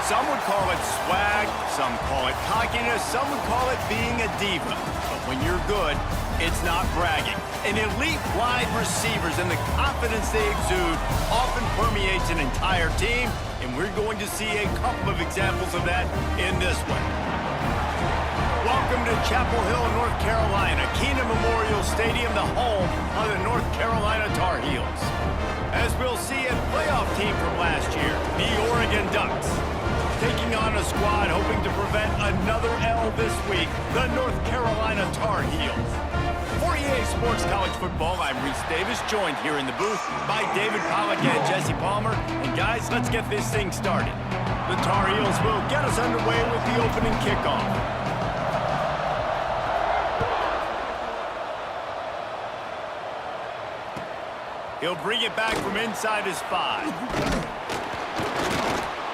Some would call it swag, some call it cockiness, some would call it being a diva. But when you're good, it's not bragging. An elite wide receivers and the confidence they exude often permeates an entire team, and we're going to see a couple of examples of that in this one. Welcome to Chapel Hill, North Carolina, Keenan Memorial Stadium, the home of the North Carolina Tar Heels. As we'll see, a playoff team from last year, the Oregon Ducks, taking on a squad hoping to prevent another L this week, the North Carolina Tar Heels. For EA Sports College Football, I'm Reese Davis, joined here in the booth by David Pollack and Jesse Palmer. And guys, let's get this thing started. The Tar Heels will get us underway with the opening kickoff. He'll bring it back from inside his 5.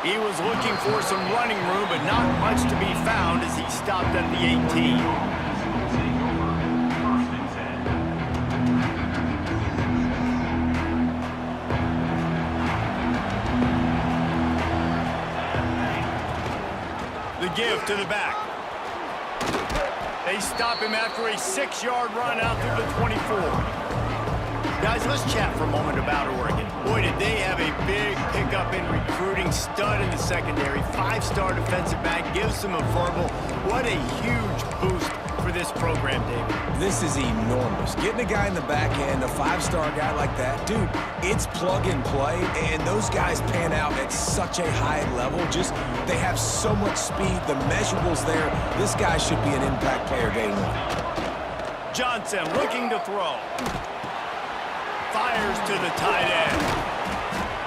He was looking for some running room, but not much to be found as he stopped at the 18. The give to the back. They stop him after a 6-yard run out through the 24. Guys, let's chat for a moment about Oregon. Boy, did they have a big pickup in recruiting. Stud in the secondary. 5-star defensive back. Gives them a verbal. What a huge boost for this program, David. This is enormous. Getting a guy in the back end, a 5-star guy like that, dude, it's plug and play, and those guys pan out at such a high level. Just, they have so much speed. The measurables there. This guy should be an impact player day one. Johnson looking to throw. Fires to the tight end.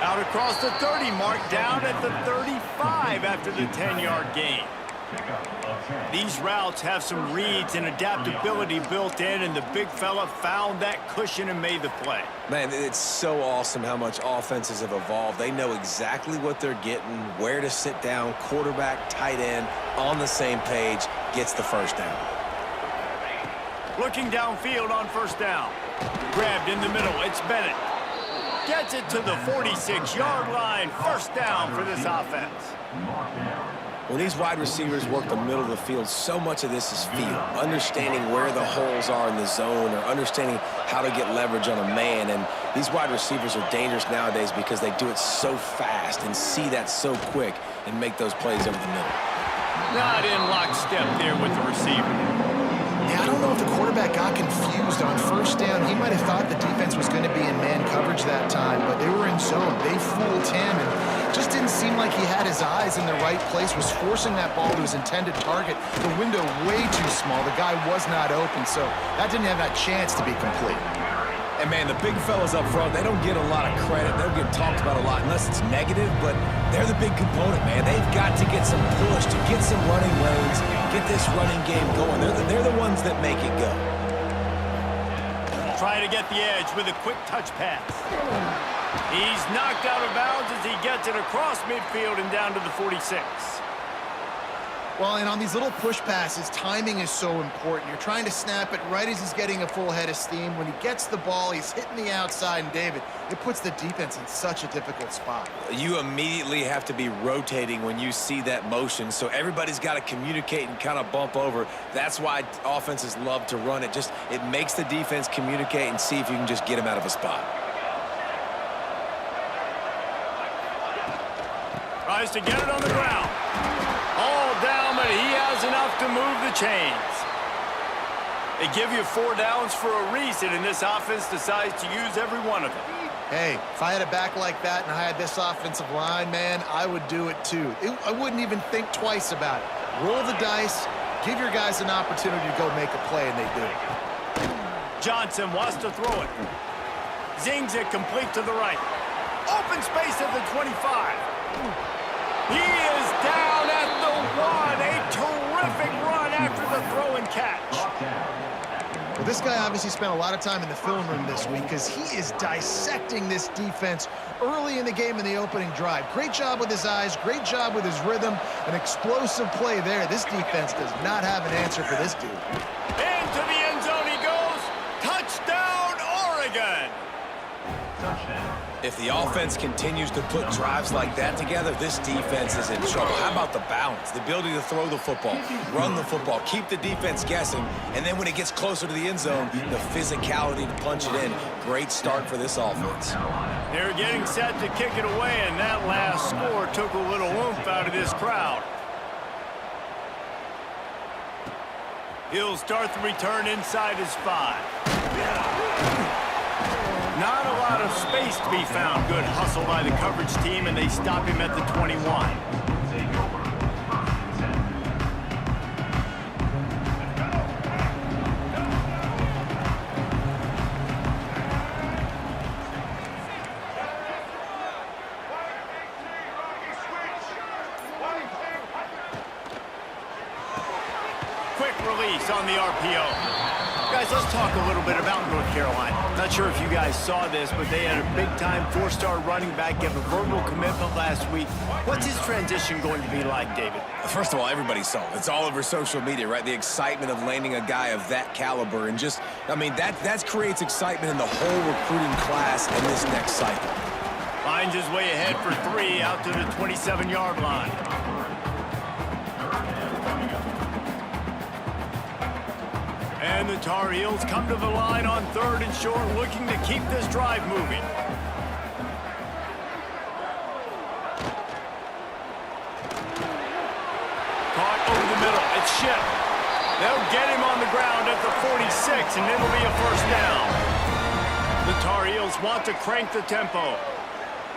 Out across the 30 mark, down at the 35 after the 10-yard gain. These routes have some reads and adaptability built in, and the big fella found that cushion and made the play. Man, it's so awesome how much offenses have evolved. They know exactly what they're getting, where to sit down, quarterback, tight end, on the same page, gets the first down. Looking downfield on first down. Grabbed in the middle, it's Bennett. Gets it to the 46-yard line. First down for this offense. When these wide receivers work the middle of the field, so much of this is feel. Understanding where the holes are in the zone or understanding how to get leverage on a man. And these wide receivers are dangerous nowadays because they do it so fast and see that so quick and make those plays over the middle. Not in lockstep there with the receiver. Yeah, I don't know if the quarterback got confused on first down. He might have thought the defense was going to be in man coverage that time, but they were in zone. They fooled him, and just didn't seem like he had his eyes in the right place, was forcing that ball to his intended target. The window way too small. The guy was not open, so that didn't have that chance to be complete. And, man, the big fellas up front, they don't get a lot of credit. They don't get talked about a lot unless it's negative, but they're the big component, man. They've got to get some push, to get some running lanes, get this running game going. They're the ones that make it go. Trying to get the edge with a quick touch pass. He's knocked out of bounds as he gets it across midfield and down to the 46. Well, and on these little push passes, timing is so important. You're trying to snap it right as he's getting a full head of steam. When he gets the ball, he's hitting the outside, and David, it puts the defense in such a difficult spot. You immediately have to be rotating when you see that motion, so everybody's got to communicate and kind of bump over. That's why offenses love to run it. It makes the defense communicate and see if you can just get him out of a spot. Tries to get it on the ground. All down, but he has enough to move the chains. They give you 4 downs for a reason, and this offense decides to use every one of them. Hey, if I had a back like that and I had this offensive line, man, I would do it too. I wouldn't even think twice about it. Roll the dice, give your guys an opportunity to go make a play, and they do. Johnson wants to throw it. Zings it complete to the right. Open space at the 25. He is down at the 1. A terrific run after the throw and catch. Well, this guy obviously spent a lot of time in the film room this week because he is dissecting this defense early in the game in the opening drive. Great job with his eyes, great job with his rhythm, an explosive play there. This defense does not have an answer for this dude. Into the end zone he goes. Touchdown, Oregon. Touchdown. If the offense continues to put drives like that together, this defense is in trouble. How about the balance, the ability to throw the football, run the football, keep the defense guessing, and then when it gets closer to the end zone, the physicality to punch it in. Great start for this offense. They're getting set to kick it away, and that last score took a little oomph out of this crowd. He'll start the return inside his 5. Not a lot of space to be found. Good hustle by the coverage team, and they stop him at the 21. Quick release on the RPO. Guys, let's talk a little bit about North Carolina. Not sure if you guys saw this, but they had a big-time 4-star running back give a verbal commitment last week. What's his transition going to be like, David? First of all, everybody saw it. It's all over social media, right? The excitement of landing a guy of that caliber. And just, I mean, that creates excitement in the whole recruiting class in this next cycle. Finds his way ahead for 3 out to the 27-yard line. And the Tar Heels come to the line on 3rd and short, looking to keep this drive moving. Caught over the middle. It's Ship. They'll get him on the ground at the 46, and it'll be a first down. The Tar Heels want to crank the tempo.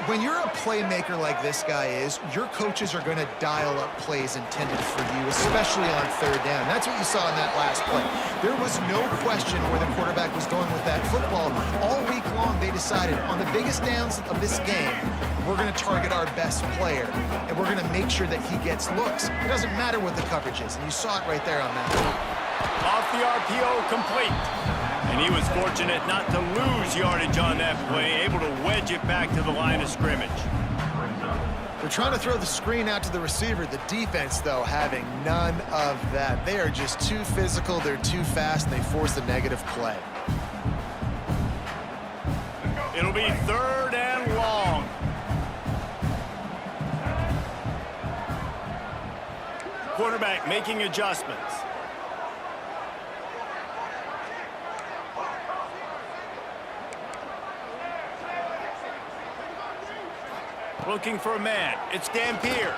When you're a playmaker like this guy is, your coaches are going to dial up plays intended for you, especially on 3rd down. That's what you saw in that last play. There was no question where the quarterback was going with that football. All week long, they decided on the biggest downs of this game, we're going to target our best player, and we're going to make sure that he gets looks. It doesn't matter what the coverage is, and you saw it right there on that. Off the RPO, complete. And he was fortunate not to lose yardage on that play, able to wedge it back to the line of scrimmage. They're trying to throw the screen out to the receiver. The defense, though, having none of that. They are just too physical, they're too fast, and they force a negative play. It'll be 3rd and long. Quarterback making adjustments. Looking for a man. It's Dampier.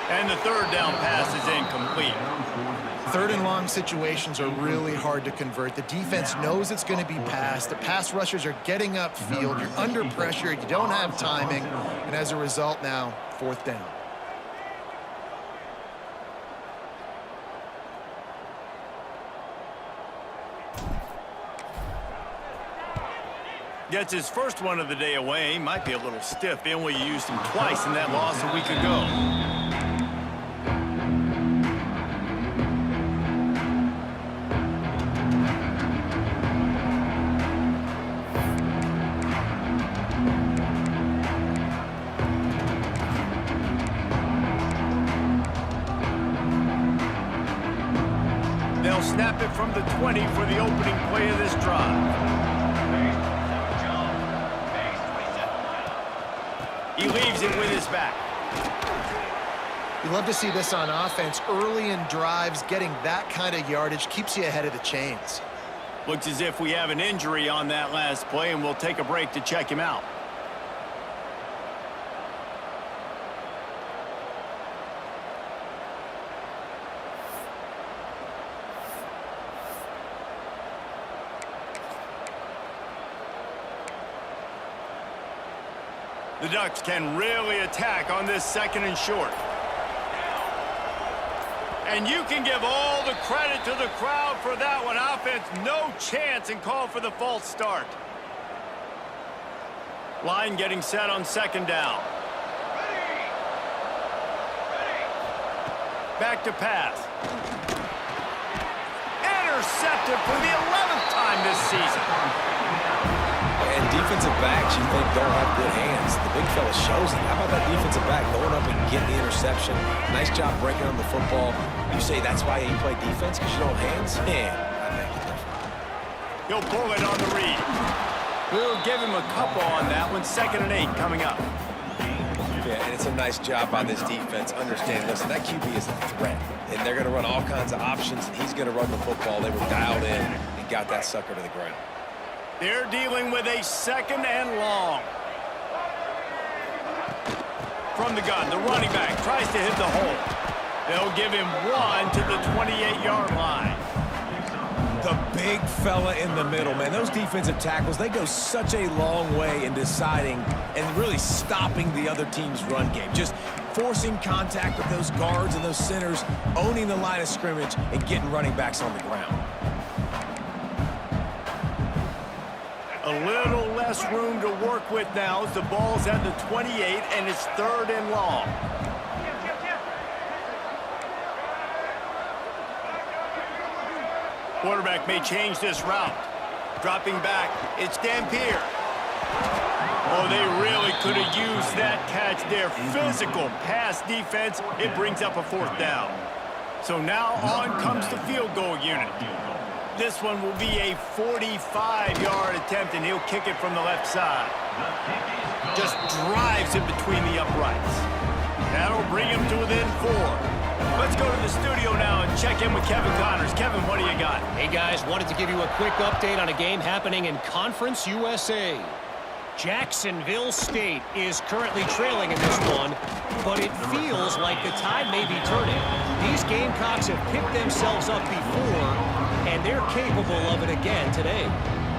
And the 3rd down pass is incomplete. 3rd and long situations are really hard to convert. The defense knows it's going to be passed. The pass rushers are getting upfield. You're under pressure. You don't have timing. And as a result now, 4th down. Gets his first one of the day away. Might be a little stiff. They only used him twice in that loss a week ago. They'll snap it from the 20 for the opening play of this drive. He leaves it with his back. You love to see this on offense. Early in drives, getting that kind of yardage keeps you ahead of the chains. Looks as if we have an injury on that last play, and we'll take a break to check him out. The Ducks can really attack on this 2nd and short. And you can give all the credit to the crowd for that one. Offense, no chance, and call for the false start. Line getting set on 2nd down. Back to pass. Intercepted for the 11th time this season. And defensive backs, you think, don't have good hands. The big fella shows it. How about that defensive back going up and getting the interception? Nice job breaking on the football. You say that's why you play defense, because you don't have hands? Man, I think it's different. He'll pull it on the read. We'll give him a couple on that one. 2nd and 8 coming up. Yeah, and it's a nice job by this defense. Understand, listen, that QB is a threat. And they're going to run all kinds of options, and he's going to run the football. They were dialed in and got that sucker to the ground. They're dealing with a 2nd and long. From the gun, the running back tries to hit the hole. They'll give him 1 to the 28-yard line. The big fella in the middle, man. Those defensive tackles, they go such a long way in deciding and really stopping the other team's run game. Just forcing contact with those guards and those centers, owning the line of scrimmage, and getting running backs on the ground. A little less room to work with now as the ball's at the 28, and it's 3rd and long. Quarterback may change this route. Dropping back, it's Dampier. Oh, they really could have used that catch there. Physical pass defense. It brings up a 4th down. So now on comes the field goal unit. This one will be a 45-yard attempt, and he'll kick it from the left side. Just drives it between the uprights. That'll bring him to within 4. Let's go to the studio now and check in with Kevin Connors. Kevin, what do you got? Hey, guys, wanted to give you a quick update on a game happening in Conference USA. Jacksonville State is currently trailing in this one, but it feels like the tide may be turning. These Gamecocks have picked themselves up before, and they're capable of it again today.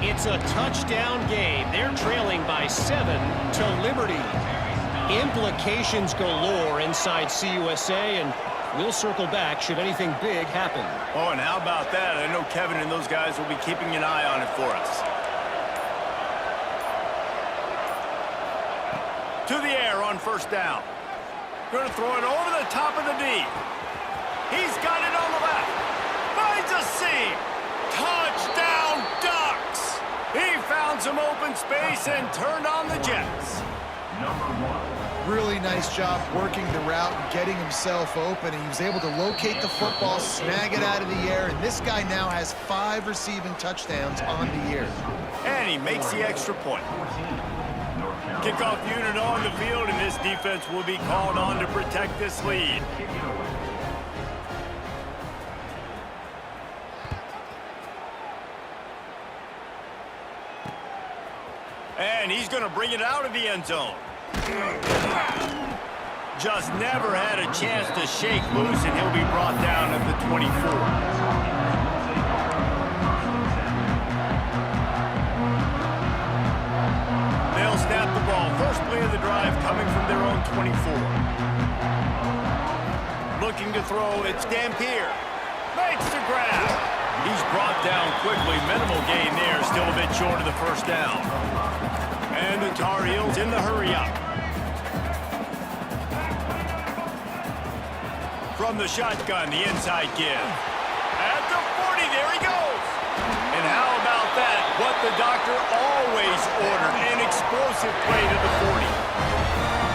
It's a touchdown game. They're trailing by 7 to Liberty. Implications galore inside CUSA, and we'll circle back should anything big happen. Oh, and how about that? I know Kevin and those guys will be keeping an eye on it for us. To the air on 1st down. Going to throw it over the top of the D. He's got it on the left. Finds a seam. Touchdown Ducks. He found some open space and turned on the Jets. Really nice job working the route and getting himself open, and he was able to locate the football, snag it out of the air, and this guy now has 5 receiving touchdowns on the year. And he makes the extra point. Kickoff unit on the field, and this defense will be called on to protect this lead. And he's going to bring it out of the end zone. Just never had a chance to shake loose, and he'll be brought down at the 24. They'll snap the ball. First play of the drive coming from their own 24. Looking to throw, it's Dampier. Makes the grab. He's brought down quickly. Minimal gain there, still a bit short of the 1st down. And the Tar Heels in the hurry-up. From the shotgun, the inside give. At the 40, there he goes. And how about that? What the doctor always ordered, an explosive play to the 40.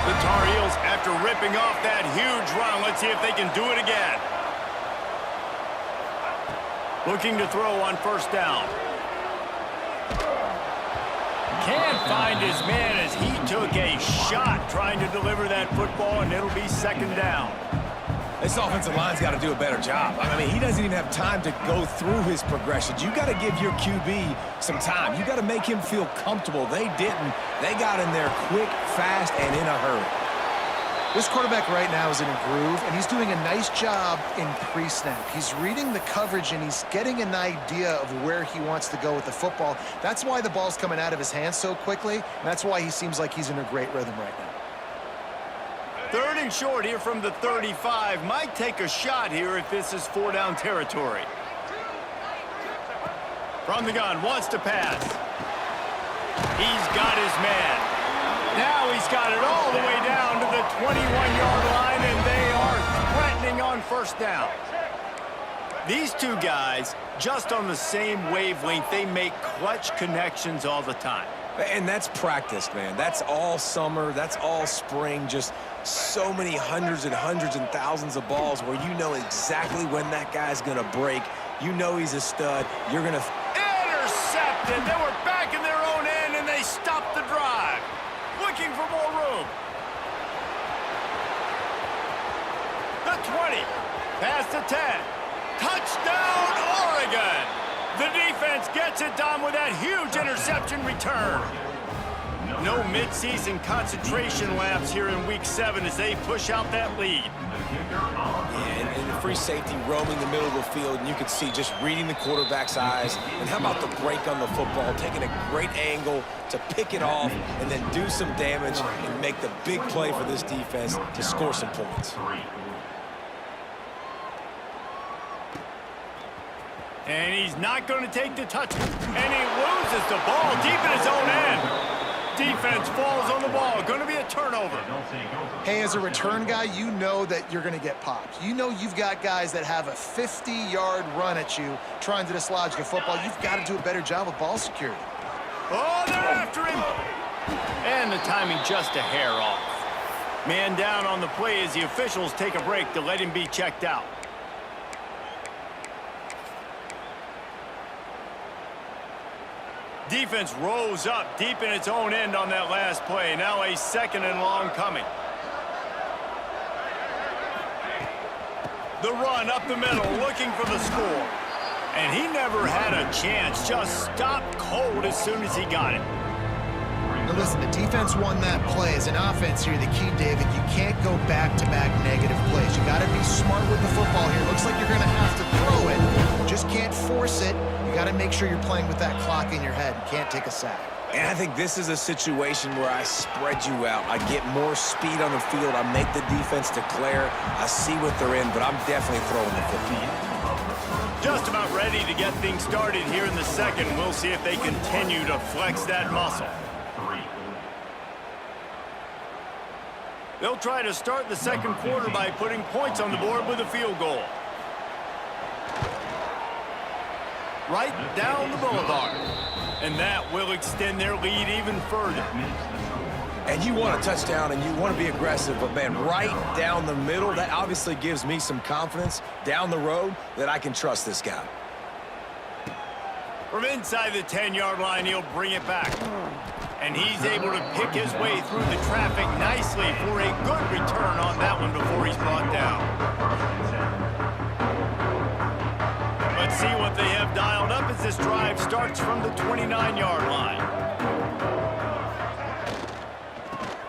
The Tar Heels, after ripping off that huge run, let's see if they can do it again. Looking to throw on 1st down. Can't find his man as he took a shot trying to deliver that football, and it'll be 2nd down. This offensive line's got to do a better job. I mean, he doesn't even have time to go through his progressions. You got to give your QB some time. You got to make him feel comfortable. They didn't. They got in there quick, fast, and in a hurry. This quarterback right now is in a groove, and he's doing a nice job in pre-snap. He's reading the coverage, and he's getting an idea of where he wants to go with the football. That's why the ball's coming out of his hands so quickly, and that's why he seems like he's in a great rhythm right now. 3rd and short here from the 35. Might take a shot here if this is 4-down territory. From the gun, wants to pass. He's got his man. Now he's got it all the way down to the 21-yard line, and they are threatening on 1st down. These two guys, just on the same wavelength, they make clutch connections all the time. And that's practice, man. That's all summer. That's all spring. Just so many hundreds and hundreds and thousands of balls where you know exactly when that guy's going to break. You know he's a stud. You're going to... Intercepted. They were back in their own end, and Past the 10. Touchdown, Oregon! The defense gets it done with that huge interception return. No midseason concentration laps here in Week 7 as they push out that lead. Yeah, and the free safety roaming the middle of the field, and you can see just reading the quarterback's eyes. And how about the break on the football, taking a great angle to pick it off and then do some damage and make the big play for this defense to score some points. And he's not going to take the touch. And he loses the ball deep in his own end. Defense falls on the ball. Going to be a turnover. Hey, as a return guy, you know that you're going to get popped. You know you've got guys that have a 50-yard run at you trying to dislodge the football. You've got to do a better job of ball security. Oh, they're after him. And the timing just a hair off. Man down on the play as the officials take a break to let him be checked out. Defense rose up deep in its own end on that last play. Now a second and long coming. The run up the middle, looking for the score. And he never had a chance. Just stopped cold as soon as he got it. Now listen, the defense won that play. As an offense here, the key, David, you can't go back-to-back negative plays. You got to be smart with the football here. Looks like you're going to have to throw it. Just can't force it. You got to make sure you're playing with that clock in your head. You can't take a sack. And I think this is a situation where I spread you out. I get more speed on the field. I make the defense declare. I see what they're in, but I'm definitely throwing the football. Just about ready to get things started here in the second. We'll see if they continue to flex that muscle. They'll try to start the second quarter by putting points on the board with a field goal. Right down the boulevard. And that will extend their lead even further. And you want a touchdown and you want to be aggressive, but man, right down the middle, that obviously gives me some confidence down the road that I can trust this guy. From inside the 10-yard line, he'll bring it back. And he's able to pick his way through the traffic nicely for a good return on that one before he's brought down. Let's see what they have dialed up as this drive starts from the 29-yard line.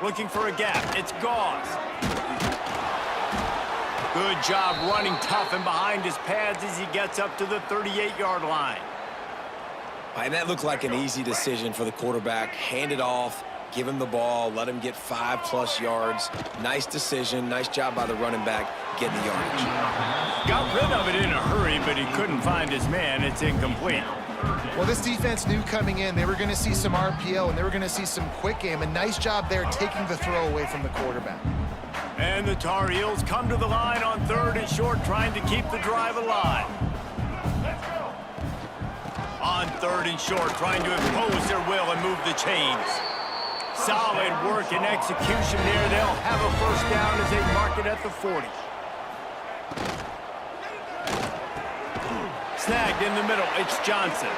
Looking for a gap. It's Gauze. Good job running tough and behind his pads as he gets up to the 38-yard line. And that looked like an easy decision for the quarterback. Hand it off, give him the ball, let him get 5+ yards. Nice decision. Nice job by the running back getting the yardage. Got rid of it in a hurry, but he couldn't find his man. It's incomplete. Well, this defense knew coming in they were going to see some RPO and they were going to see some quick game. A nice job there taking the throw away from the quarterback. And the Tar Heels come to the line on 3rd and short, trying to keep the drive alive. On 3rd and short, trying to impose their will and move the chains. Solid work and execution there. They'll have a first down as they mark it at the 40. Snagged in the middle, it's Johnson.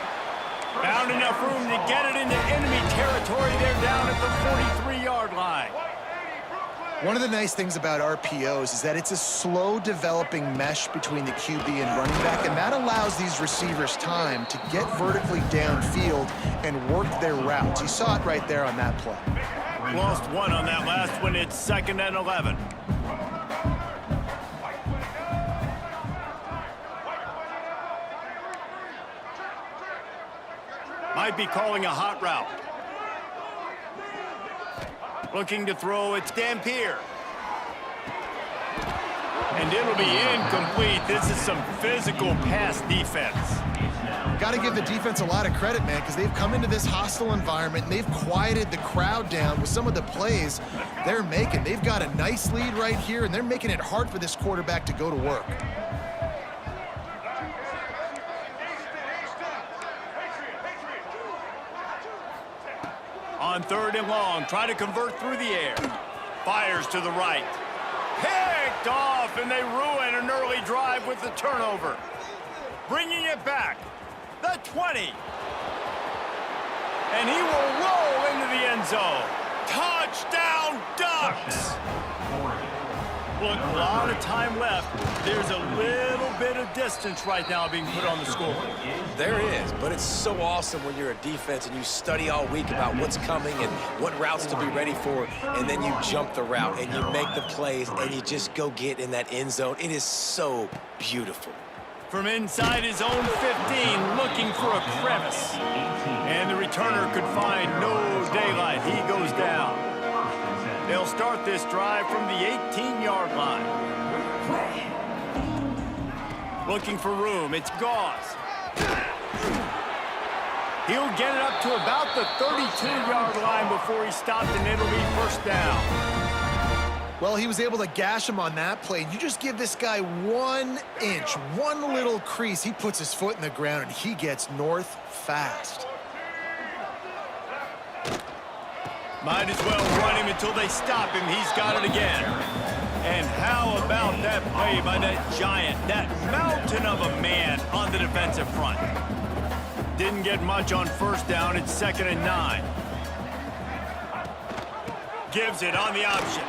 Found enough room to get it into enemy territory. They're down at the 43-yard line. One of the nice things about RPOs is that it's a slow developing mesh between the QB and running back, and that allows these receivers time to get vertically downfield and work their routes. You saw it right there on that play. Lost one on that last one. It's 2nd and 11. Might be calling a hot route. Looking to throw, it's Dampier. And it'll be incomplete. This is some physical pass defense. Got to give the defense a lot of credit, man, because they've come into this hostile environment and they've quieted the crowd down with some of the plays they're making. They've got a nice lead right here, and they're making it hard for this quarterback to go to work. On 3rd and long, try to convert through the air. Fires to the right. Picked off, and they ruin an early drive with the turnover. Bringing it back. The 20. And he will roll into the end zone. Touchdown, Ducks! Look, a lot of time left. There's a little bit of distance right now being put on the scoreboard. There is, but it's so awesome when you're a defense and you study all week about what's coming and what routes to be ready for, and then you jump the route and you make the plays and you just go get in that end zone. It is so beautiful. From inside his own 15, looking for a crevice. And the returner could find no daylight. He goes down. They'll start this drive from the 18-yard line. Looking for room. It's Gauze. He'll get it up to about the 32-yard line before he stopped, and it'll be first down. Well, he was able to gash him on that play. You just give this guy 1 inch, one little crease. He puts his foot in the ground, and he gets north fast. Might as well run him until they stop him. He's got it again. And how about that play by that giant, that mountain of a man on the defensive front? Didn't get much on first down. It's 2nd and 9. Gives it on the option.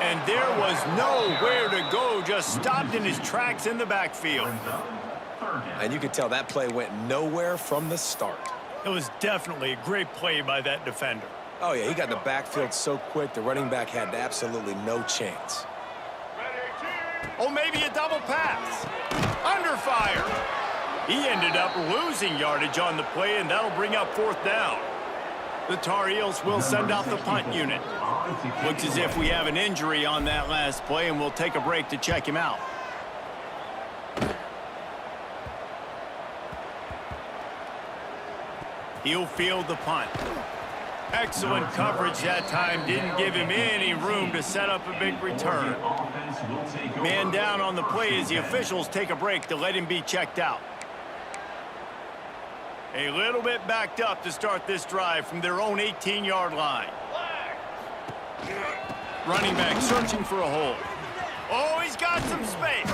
And there was nowhere to go. Just stopped in his tracks in the backfield. And you could tell that play went nowhere from the start. It was definitely a great play by that defender. Oh, yeah, he got in the backfield so quick, the running back had absolutely no chance. Oh, maybe a double pass. Under fire. He ended up losing yardage on the play, and that'll bring up 4th down. The Tar Heels will send out the punt unit. Looks as if we have an injury on that last play, and we'll take a break to check him out. He'll field the punt. Excellent coverage that time. Didn't give him any room to set up a big return. Man down on the play as the officials take a break to let him be checked out. A little bit backed up to start this drive from their own 18-yard line. Running back searching for a hole. Oh, he's got some space.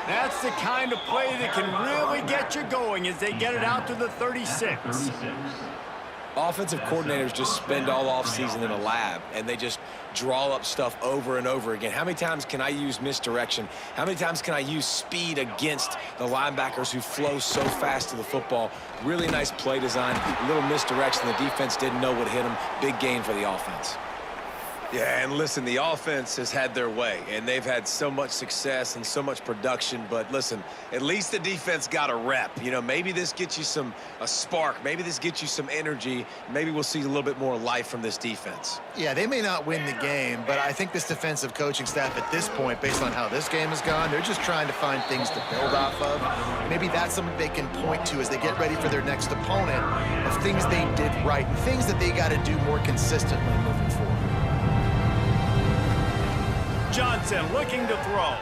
That's the kind of play that can really get you going as they get it out to the 36. Offensive coordinators just spend all offseason in a lab, and they just draw up stuff over and over again. How many times can I use misdirection? How many times can I use speed against the linebackers who flow so fast to the football? Really nice play design, a little misdirection. The defense didn't know what hit them. Big gain for the offense. Yeah, and listen, the offense has had their way, and they've had so much success and so much production. But listen, at least the defense got a rep. You know, maybe this gets you a spark. Maybe this gets you some energy. Maybe we'll see a little bit more life from this defense. Yeah, they may not win the game, but I think this defensive coaching staff at this point, based on how this game has gone, they're just trying to find things to build off of. Maybe that's something they can point to as they get ready for their next opponent of things they did right and things that they got to do more consistently moving forward. Johnson looking to throw.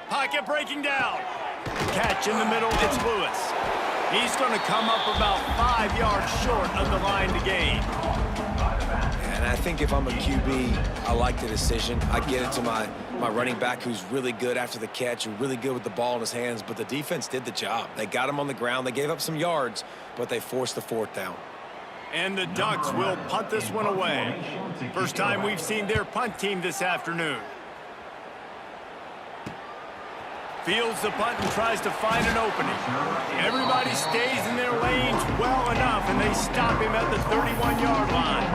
Pocket breaking down. Catch in the middle, it's Lewis. He's going to come up about 5 yards short of the line to gain. And I think if I'm a QB, I like the decision. I get it to my running back who's really good after the catch and really good with the ball in his hands, but the defense did the job. They got him on the ground. They gave up some yards, but they forced the 4th down. And the Ducks will punt this one away. First time we've seen their punt team this afternoon. Fields the punt and tries to find an opening. Everybody stays in their lanes well enough, and they stop him at the 31-yard line.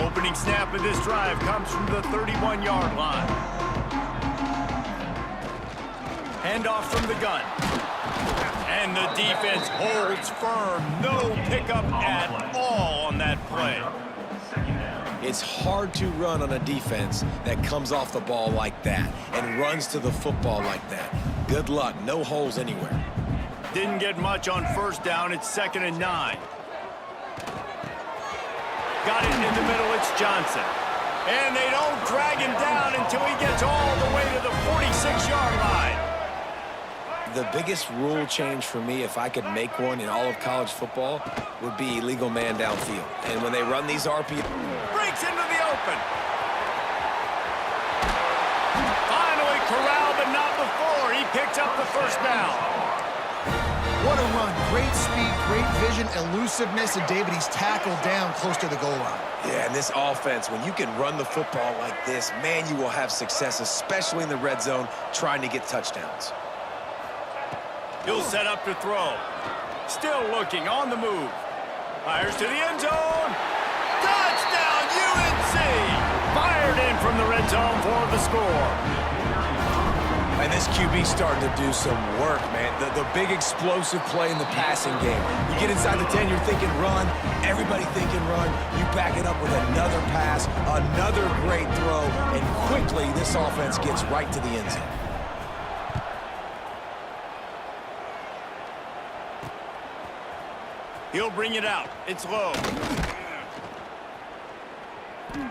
Opening snap of this drive comes from the 31-yard line. Handoff from the gun. And the defense holds firm. No pickup at all on that play. It's hard to run on a defense that comes off the ball like that and runs to the football like that. Good luck. No holes anywhere. Didn't get much on first down. It's 2nd and 9. Got it in the middle. It's Johnson. And they don't drag him down until he gets all the way to the 46-yard line. The biggest rule change for me, if I could make one in all of college football, would be illegal man downfield. And when they run these RP... Breaks into the open. Finally corralled, but not before. He picks up the first down. What a run. Great speed, great vision, elusiveness, and David, he's tackled down close to the goal line. Yeah, and this offense, when you can run the football like this, man, you will have success, especially in the red zone, trying to get touchdowns. He'll set up to throw. Still looking, on the move. Fires to the end zone. Touchdown, UNC! Fired in from the red zone for the score. And this QB starting to do some work, man. The big explosive play in the passing game. You get inside the 10, you're thinking run. Everybody thinking run. You back it up with another pass, another great throw, and quickly this offense gets right to the end zone. He'll bring it out. It's low.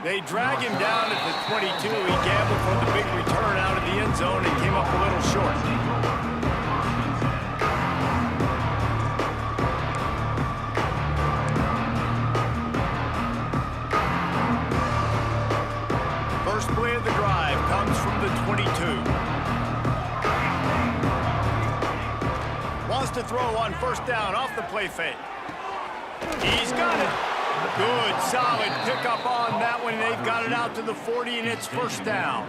They drag him down at the 22. He gambled for the big return out of the end zone and came up a little short. First play of the drive comes from the 22. Wants to throw on first down off the play fake. He's got it. Good, solid pickup on that one. They've got it out to the 40, and it's first down.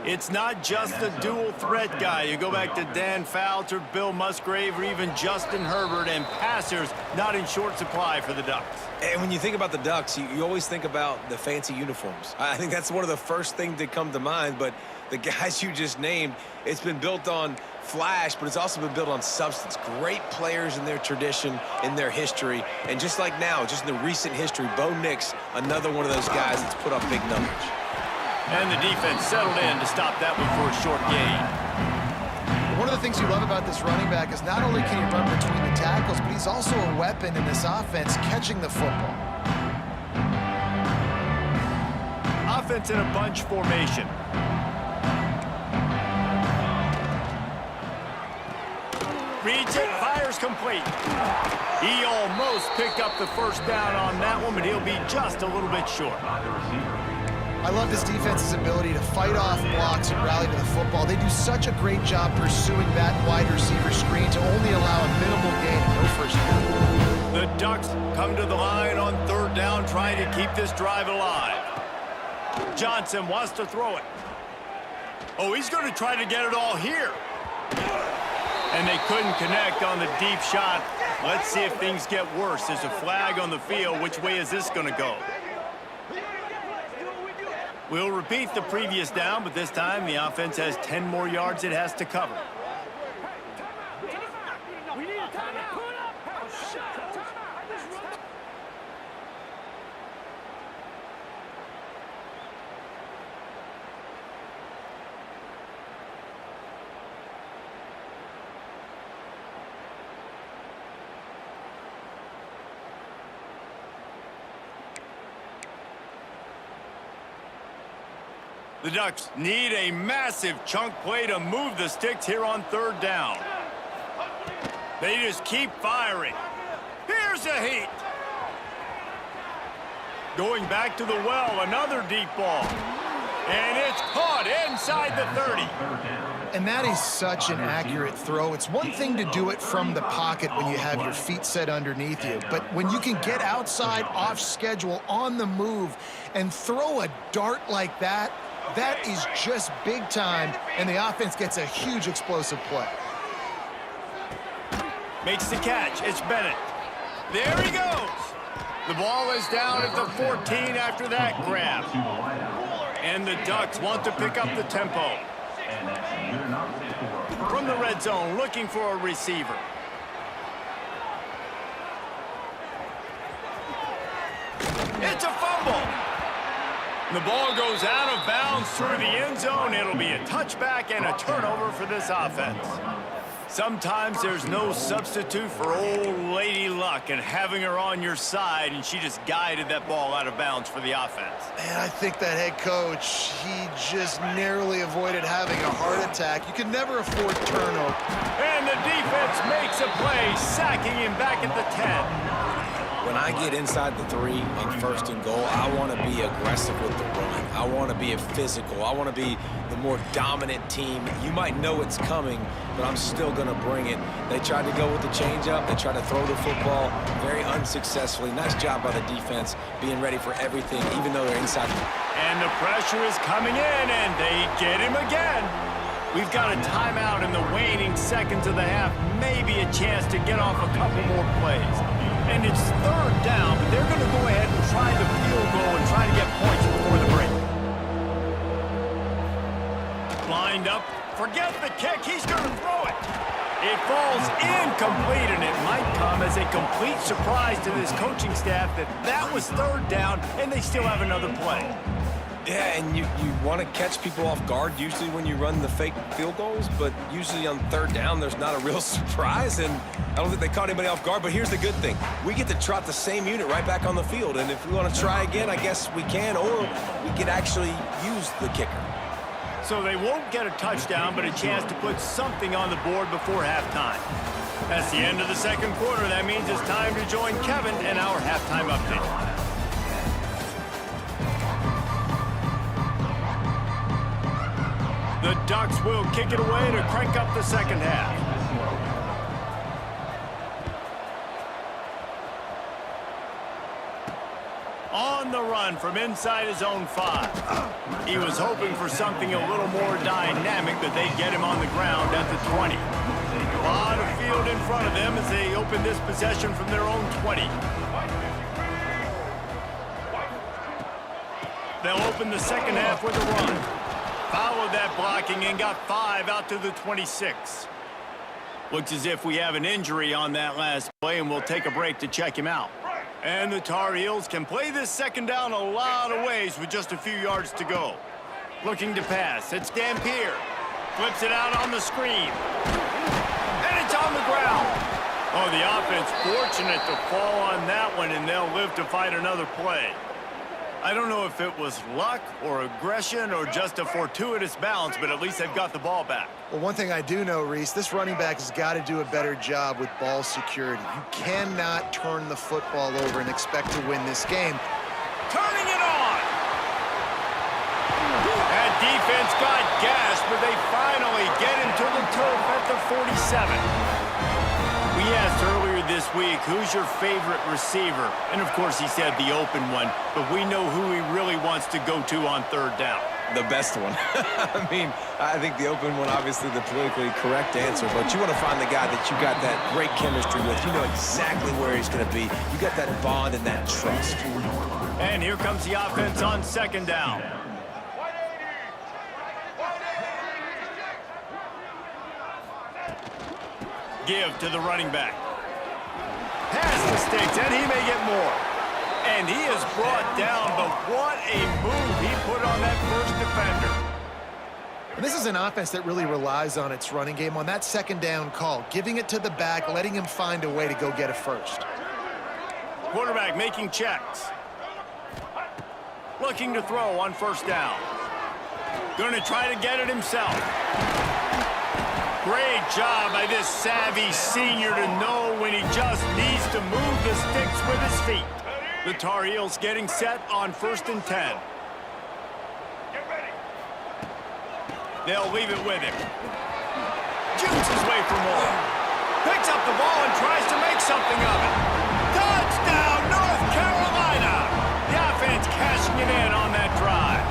It's not just a dual threat guy. You go back to Dan Fouts or Bill Musgrave or even Justin Herbert, and passers not in short supply for the Ducks. And when you think about the Ducks, you always think about the fancy uniforms. I think that's one of the first things that come to mind, but the guys you just named, it's been built on flash, but it's also been built on substance. Great players in their tradition, in their history, and just like now, just in the recent history, Bo Nix, another one of those guys that's put up big numbers. And the defense settled in to stop that one for a short gain. One of the things you love about this running back is not only can he run between the tackles, but he's also a weapon in this offense catching the football. Offense in a bunch formation. Reads it, fires complete. He almost picked up the first down on that one, but he'll be just a little bit short. I love this defense's ability to fight off blocks and rally to the football. They do such a great job pursuing that wide receiver screen to only allow a minimal gain and no first down. The Ducks come to the line on third down, trying to keep this drive alive. Johnson wants to throw it. Oh, he's going to try to get it all here. And they couldn't connect on the deep shot. Let's see if things get worse. There's a flag on the field. Which way is this going to go? We'll repeat the previous down, but this time the offense has 10 more yards it has to cover. The Ducks need a massive chunk play to move the sticks here on third down. They just keep firing. Here's a heat. Going back to the well, another deep ball. And it's caught inside the 30. And that is such an accurate throw. It's one thing to do it from the pocket when you have your feet set underneath you, but when you can get outside, off schedule, on the move, and throw a dart like that, that is just big time, and the offense gets a huge explosive play. Makes the catch. It's Bennett. There he goes. The ball is down at the 14 after that grab. And the Ducks want to pick up the tempo. From the red zone, looking for a receiver. It's a fumble. The ball goes out of bounds through the end zone. It'll be a touchback and a turnover for this offense. Sometimes there's no substitute for old lady luck and having her on your side, and she just guided that ball out of bounds for the offense. Man, I think that head coach, he just narrowly avoided having a heart attack. You can never afford turnover. And the defense makes a play, sacking him back at the 10. When I get inside the 3 on 1st and goal, I want to be aggressive with the run. I want to be physical. I want to be the more dominant team. You might know it's coming, but I'm still going to bring it. They tried to go with the changeup. They tried to throw the football very unsuccessfully. Nice job by the defense being ready for everything, even though they're inside. And the pressure is coming in, and they get him again. We've got a timeout in the waning seconds of the half, maybe a chance to get off a couple more plays. And it's 3rd down, but they're going to go ahead and try the field goal and try to get points before the break. Lined up, forget the kick, he's going to throw it. It falls incomplete, and it might come as a complete surprise to this coaching staff that was 3rd down, and they still have another play. Yeah, and you want to catch people off guard usually when you run the fake field goals, but usually on 3rd down, there's not a real surprise, and I don't think they caught anybody off guard. But here's the good thing. We get to trot the same unit right back on the field, and if we want to try again, I guess we can, or we can actually use the kicker. So they won't get a touchdown, but a chance to put something on the board before halftime. That's the end of the 2nd quarter. That means it's time to join Kevin and our halftime update. The Ducks will kick it away to crank up the 2nd half. On the run from inside his own 5. He was hoping for something a little more dynamic, but they get him on the ground at the 20. A lot of field in front of them as they open this possession from their own 20. They'll open the 2nd half with a run. Followed that blocking and got 5 out to the 26. Looks as if we have an injury on that last play, and we'll take a break to check him out. And the Tar Heels can play this 2nd down a lot of ways with just a few yards to go. Looking to pass. It's Dampier. Flips it out on the screen. And it's on the ground. Oh, the offense fortunate to fall on that one, and they'll live to fight another play. I don't know if it was luck or aggression or just a fortuitous bounce, but at least they've got the ball back. Well, one thing I do know, Reese, this running back has got to do a better job with ball security. You cannot turn the football over and expect to win this game. Turning it on! That defense got gashed, but they finally get him to the turf at the 47. We asked earlier this week, who's your favorite receiver? And, of course, he said the open one, but we know who he really wants to go to on 3rd down. The best one. I mean, I think the open one, obviously the politically correct answer, but you want to find the guy that you got that great chemistry with. You know exactly where he's going to be. You got that bond and that trust. And here comes the offense on 2nd down. Give to the running back. Pass the sticks, and he may get more. And he is brought down, but what a move he put on that first defender. And this is an offense that really relies on its running game on that 2nd down call, giving it to the back, letting him find a way to go get a first. Quarterback making checks. Looking to throw on 1st down. Going to try to get it himself. Great job by this savvy senior to know when he just needs to move the sticks with his feet. The Tar Heels getting set on 1st and 10. They'll leave it with him. Jukes his way for more. Picks up the ball and tries to make something of it. Touchdown, North Carolina! The offense cashing it in on that drive.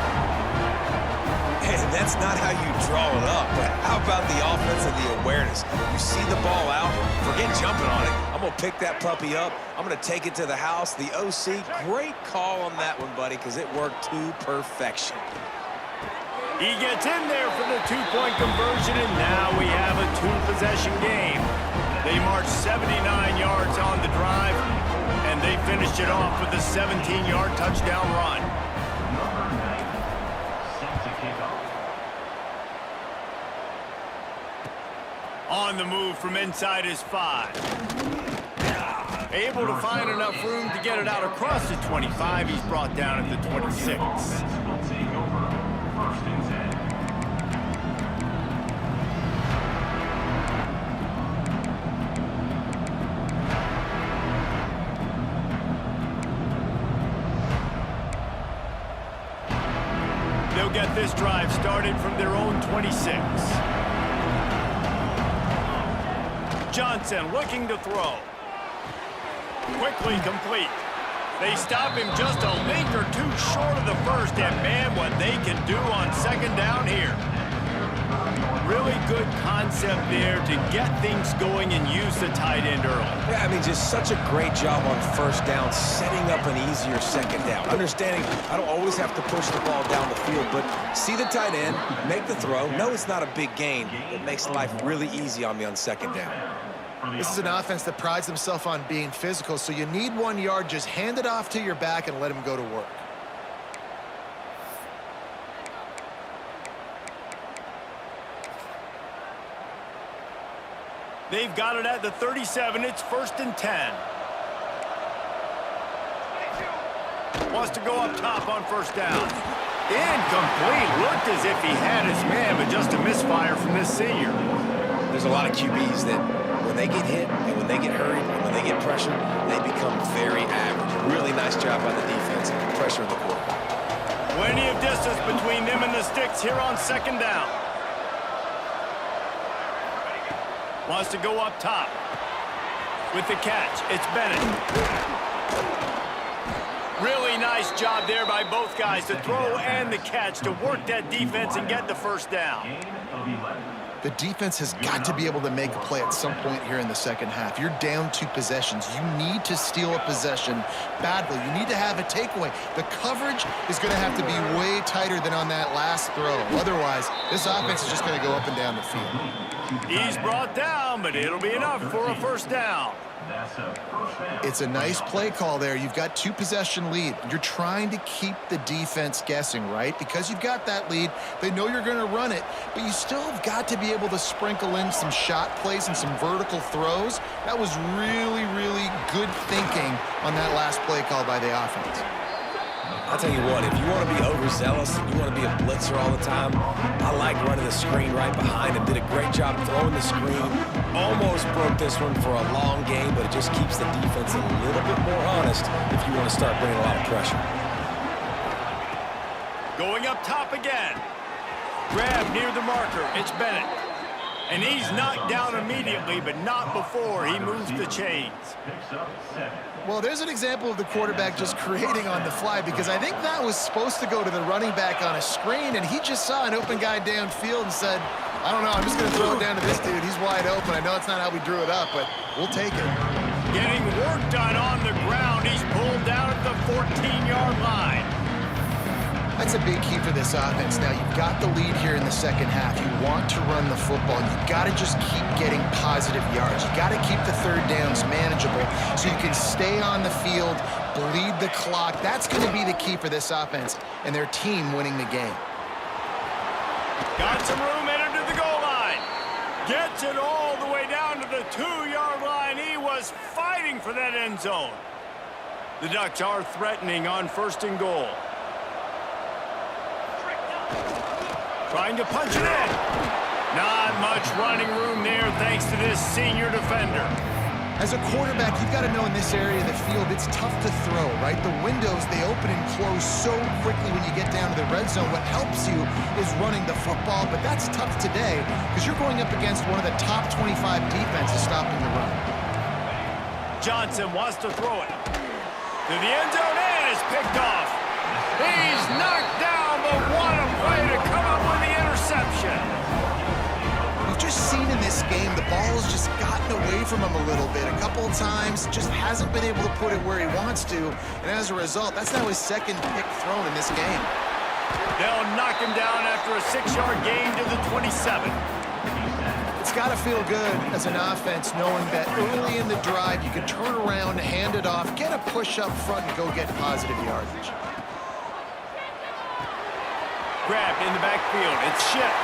And that's not how you draw it up, but how about the offense and the awareness? You see the ball out, forget jumping on it. I'm going to pick that puppy up. I'm going to take it to the house. The OC, great call on that one, buddy, because it worked to perfection. He gets in there for the 2-point conversion, and now we have a 2-possession game. They marched 79 yards on the drive, and they finished it off with a 17-yard touchdown run. On the move from inside his 5. Able to find enough room to get it out across the 25. He's brought down at the 26. They'll get this drive started from their own 26. Johnson looking to throw. Quickly complete. They stop him just a link or two short of the first, and man, what they can do on second down here. Really good concept there to get things going and use the tight end early. Yeah, I mean, just such a great job on first down, setting up an easier second down. Understanding I don't always have to push the ball down the field, but see the tight end, make the throw. No, it's not a big gain. It makes life really easy on me on second down. This is an offense that prides themselves on being physical, so you need 1 yard. Just hand it off to your back and let him go to work. They've got it at the 37. It's 1st and 10. Wants to go up top on first down. Incomplete. Looked as if he had his man, but just a misfire from this senior. There's a lot of QBs that when they get hit and when they get hurried and when they get pressured, they become very average. Really nice job by the defense, pressure in the quarterback. Plenty of distance between them and the sticks here on second down. Wants to go up top. With the catch, it's Bennett. Really nice job there by both guys to throw and the catch to work that defense and get the first down. The defense has got to be able to make a play at some point here in the second half. You're down 2 possessions. You need to steal a possession badly. You need to have a takeaway. The coverage is going to have to be way tighter than on that last throw. Otherwise, this offense is just going to go up and down the field. He's brought down, but it'll be enough for a first down. It's a nice play call there. You've got 2 possession lead. You're trying to keep the defense guessing, right? Because you've got that lead, they know you're going to run it, but you still have got to be able to sprinkle in some shot plays and some vertical throws. That was really, really good thinking on that last play call by the offense. I'll tell you what, if you want to be overzealous and you want to be a blitzer all the time, I like running the screen right behind him. Did a great job throwing the screen. Almost broke this one for a long game, but it just keeps the defense a little bit more honest if you want to start bringing a lot of pressure. Going up top again. Grab near the marker. It's Bennett. And he's knocked down immediately, but not before he moves the chains. Well, there's an example of the quarterback just creating on the fly, because I think that was supposed to go to the running back on a screen, and he just saw an open guy downfield and said, I don't know, I'm just going to throw it down to this dude. He's wide open. I know it's not how we drew it up, but we'll take it. Getting work done on the ground. He's pulled down at the 14-yard line. That's a big key for this offense. Now, you've got the lead here in the second half. You want to run the football. You've got to just keep getting positive yards. You've got to keep the third downs manageable so you can stay on the field, bleed the clock. That's going to be the key for this offense and their team winning the game. Got some room headed to the goal line. Gets it all the way down to the 2-yard line. He was fighting for that end zone. The Ducks are threatening on 1st and goal. Trying to punch it in. Not much running room there thanks to this senior defender. As a quarterback, you've got to know in this area of the field, it's tough to throw, right? The windows, they open and close so quickly when you get down to the red zone. What helps you is running the football, but that's tough today because you're going up against one of the top 25 defenses stopping the run. Johnson wants to throw it. To the end zone and is picked off. He's knocked down, but what a play to come up with the interception. We've just seen in this game, the ball has just gotten away from him a little bit. A couple of times, just hasn't been able to put it where he wants to. And as a result, that's now his second pick thrown in this game. They'll knock him down after a 6-yard gain to the 27. It's got to feel good as an offense knowing that early in the drive, you can turn around, hand it off, get a push up front, and go get positive yardage. Grabbed in the backfield. It's Ship.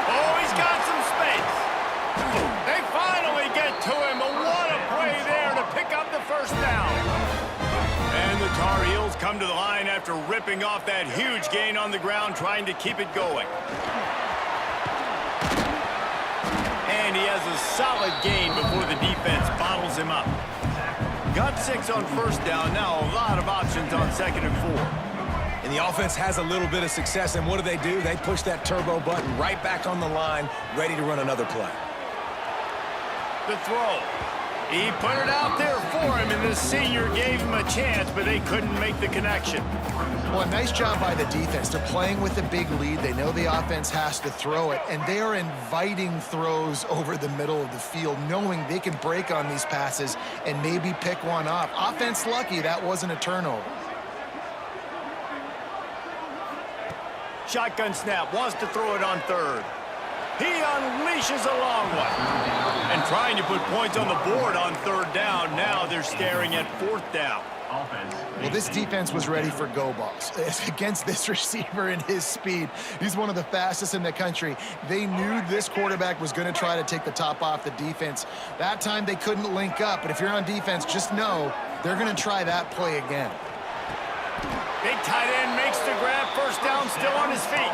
Oh, he's got some space. They finally get to him, but what a play there to pick up the first down. And the Tar Heels come to the line after ripping off that huge gain on the ground, trying to keep it going. And he has a solid gain before the defense bottles him up. Got 6 on first down. Now a lot of options on 2nd and 4. In And the offense has a little bit of success, and what do? They push that turbo button right back on the line, ready to run another play. The throw. He put it out there for him, and the senior gave him a chance, but they couldn't make the connection. Well, a nice job by the defense. They're playing with a big lead. They know the offense has to throw it, and they are inviting throws over the middle of the field, knowing they can break on these passes and maybe pick one off. Offense lucky that wasn't a turnover. Shotgun snap, wants to throw it on third. He unleashes a long one. And trying to put points on the board on third down. Now they're staring at fourth down. Well, this defense was ready for go balls. Against this receiver and his speed, he's one of the fastest in the country. They knew this quarterback was going to try to take the top off the defense. That time they couldn't link up, but if you're on defense, just know they're going to try that play again. Big tight end makes the grab, first down, still on his feet.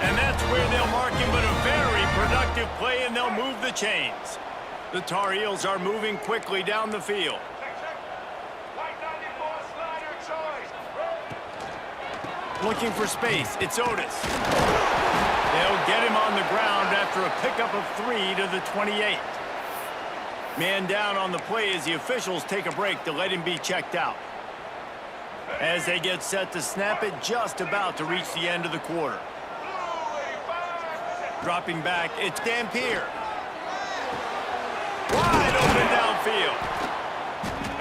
And that's where they'll mark him, but a very productive play, and they'll move the chains. The Tar Heels are moving quickly down the field. Looking for space, it's Otis. They'll get him on the ground after a pickup of 3 to the 28. Man down on the play as the officials take a break to let him be checked out. As they get set to snap it, just about to reach the end of the quarter. Dropping back, it's Dampier. Wide open downfield.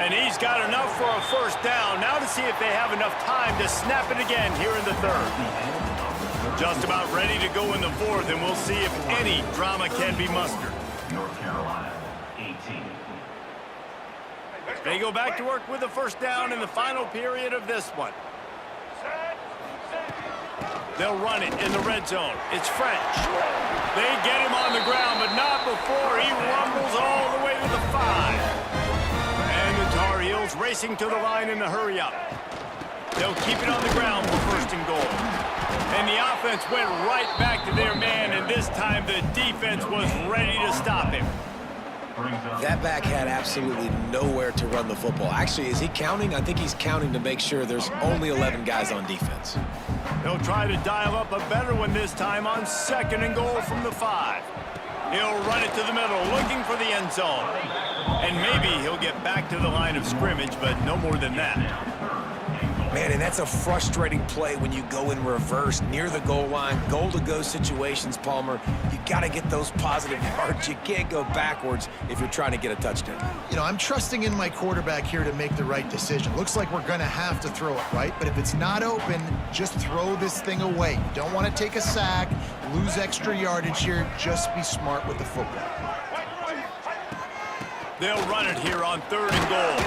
And he's got enough for a first down. Now to see if they have enough time to snap it again here in the third. Just about ready to go in the fourth, and we'll see if any drama can be mustered. North Carolina, 18. They go back to work with the first down in the final period of this one. They'll run it in the red zone. It's French. They get him on the ground, but not before he rumbles all the way to the 5. And the Tar Heels racing to the line in the hurry-up. They'll keep it on the ground for first and goal. And the offense went right back to their man, and this time the defense was ready to stop him. That back had absolutely nowhere to run the football. Actually, is he counting? I think he's counting to make sure there's only 11 guys on defense. They'll try to dial up a better one this time on second and goal from the 5. He'll run it to the middle, looking for the end zone. And maybe he'll get back to the line of scrimmage, but no more than that. Man, and that's a frustrating play when you go in reverse near the goal line, goal-to-go situations, Palmer. You got to get those positive yards. You can't go backwards if you're trying to get a touchdown. You know, I'm trusting in my quarterback here to make the right decision. Looks like we're going to have to throw it, right? But if it's not open, just throw this thing away. You don't want to take a sack, lose extra yardage here. Just be smart with the football. They'll run it here on third and goal.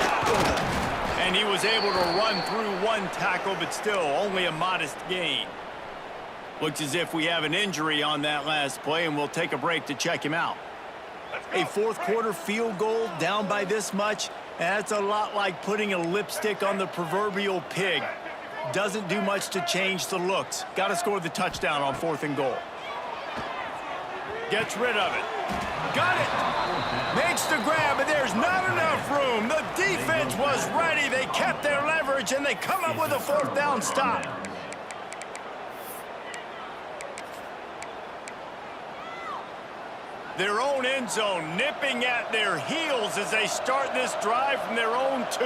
And he was able to run through one tackle, but still only a modest gain. Looks as if we have an injury on that last play, and we'll take a break to check him out. A fourth quarter field goal down by this much, that's a lot like putting a lipstick on the proverbial pig. Doesn't do much to change the looks. Got to score the touchdown on fourth and goal. Gets rid of it. Got it. Makes the grab, but there's not enough room. The defense was ready. They kept their leverage, and they come up with a fourth down stop. Their own end zone nipping at their heels as they start this drive from their own 2.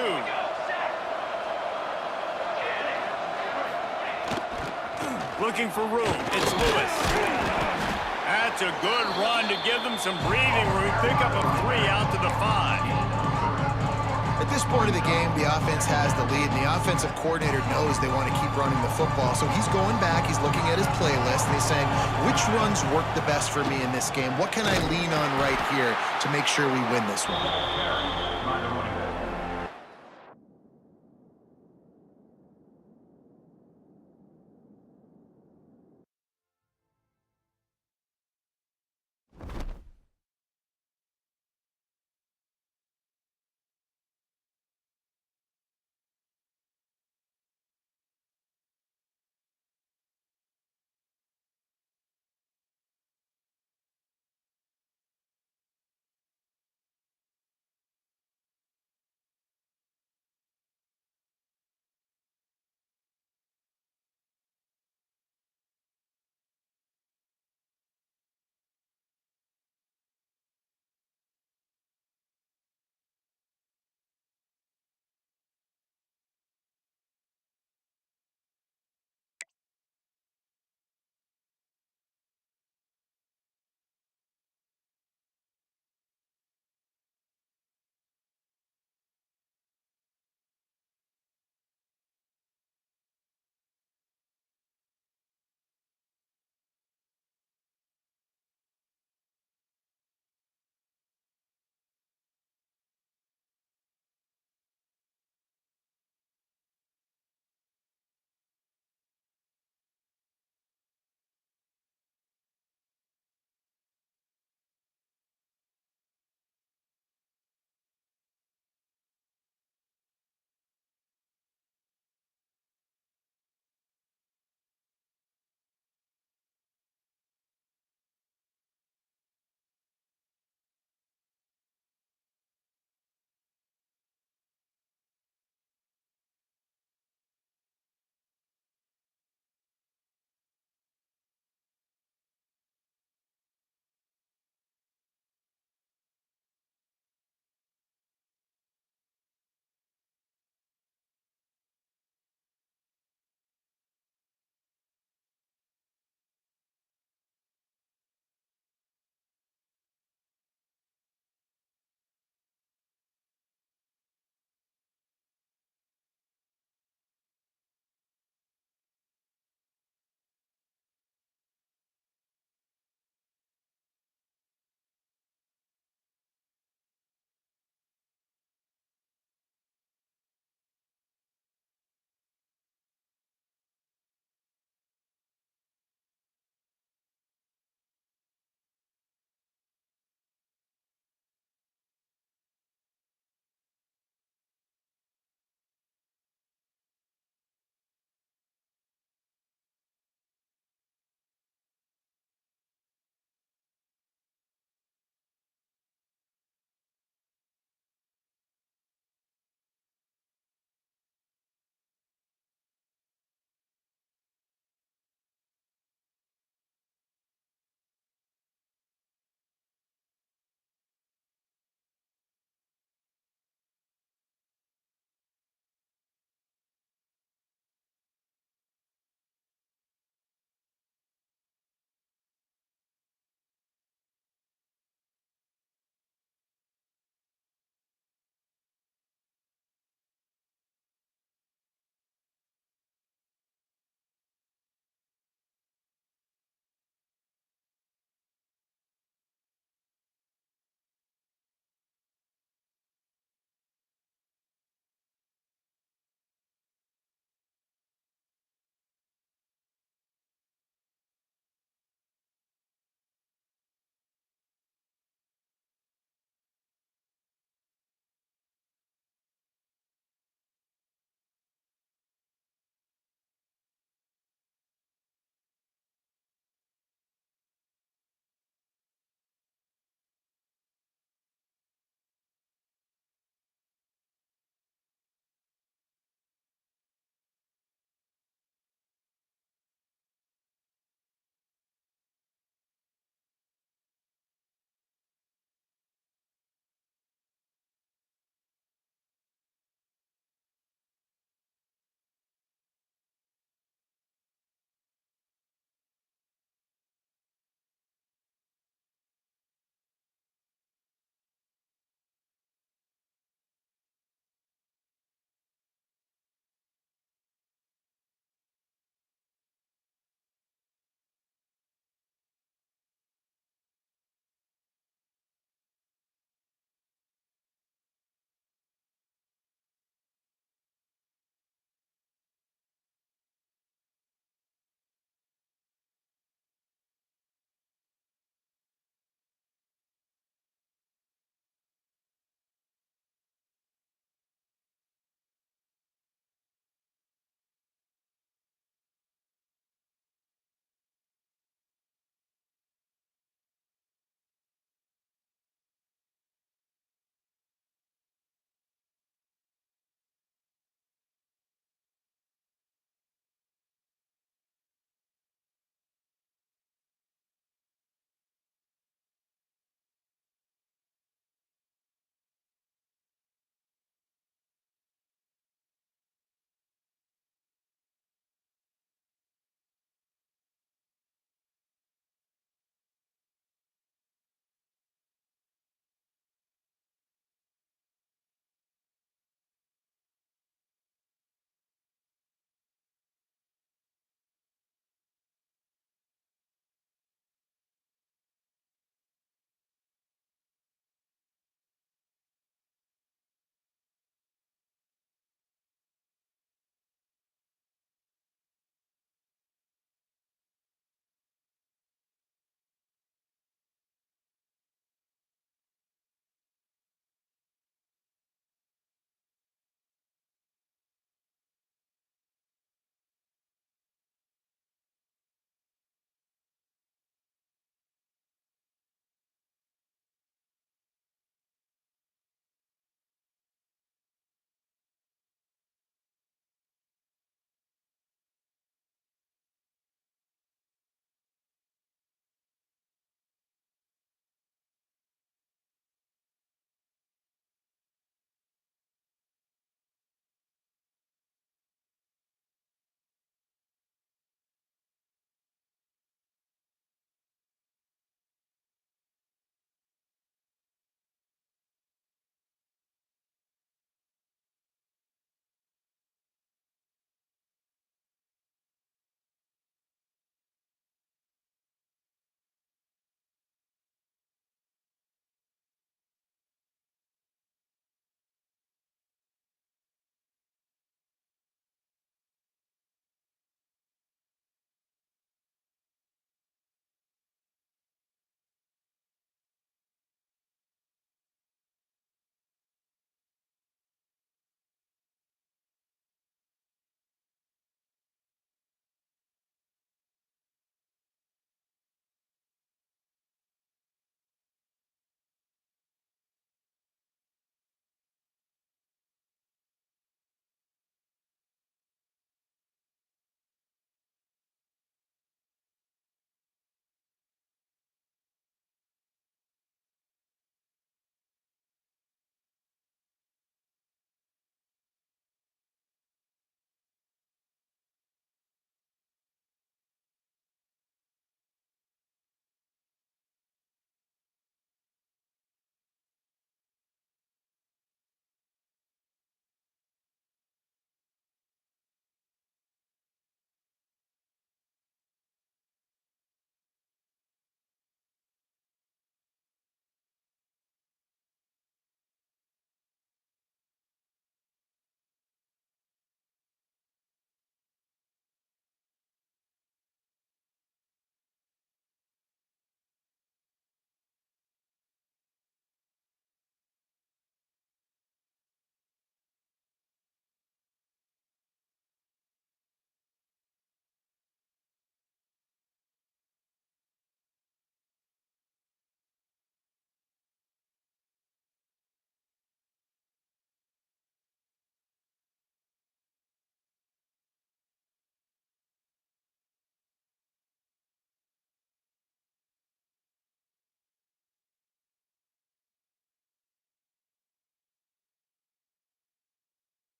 Looking for room. It's Lewis. That's a good run to give them some breathing room. Pick up a 3 out to the 5. At this point of the game, the offense has the lead, and the offensive coordinator knows they want to keep running the football. So he's going back, he's looking at his playlist, and he's saying, which runs work the best for me in this game? What can I lean on right here to make sure we win this one?